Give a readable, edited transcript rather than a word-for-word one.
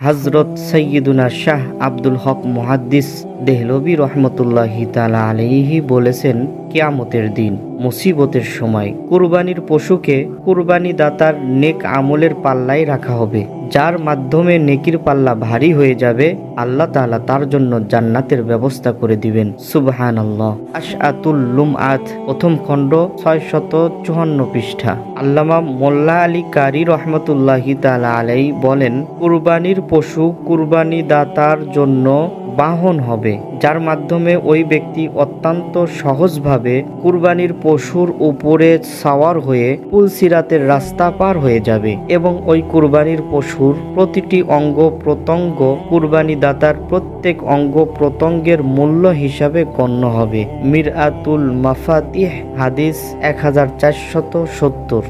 হযরত সাইয়্যিদুনা শাহ আব্দুল হক মুহাদ্দিস দেহলভী রহমতুল্লাহি তাআলা আলাইহি বলেছেন, কিয়ামতের দিন মুসিবতের সময় কুরবানির পশুকে কুরবানি দাতার নেক আমলের পাল্লায় রাখা হবে। যার মাধ্যমে নেকির পাল্লা ভারী হয়ে যাবে, আল্লাহ তাআলা তার জন্য জান্নাতের ব্যবস্থা করে দিবেন। সুবহানাল্লাহ। আশআতুল লুমআত প্রথম খণ্ড 654 পৃষ্ঠা। আল্লামা মোল্লা আলী কারি রহমতুল্লাহি তাআলা আলাইহি বলেন, কুরবানির পশু কুরবানি দাতার জন্য বাহন হবে, যার মাধ্যমে ওই ব্যক্তি অত্যন্ত সহজভাবে কুরবানির পশুর উপরে সাওয়ার হয়ে পুলসিরাতের রাস্তা পার হয়ে যাবে এবং ওই কুরবানির পশুর প্রতিটি অঙ্গ প্রত্যঙ্গ কুরবানি দাতার প্রত্যেক অঙ্গ প্রত্যঙ্গের মূল্য হিসাবে গণ্য হবে। মিরআতুল মাফাতিহ হাদিস 1470।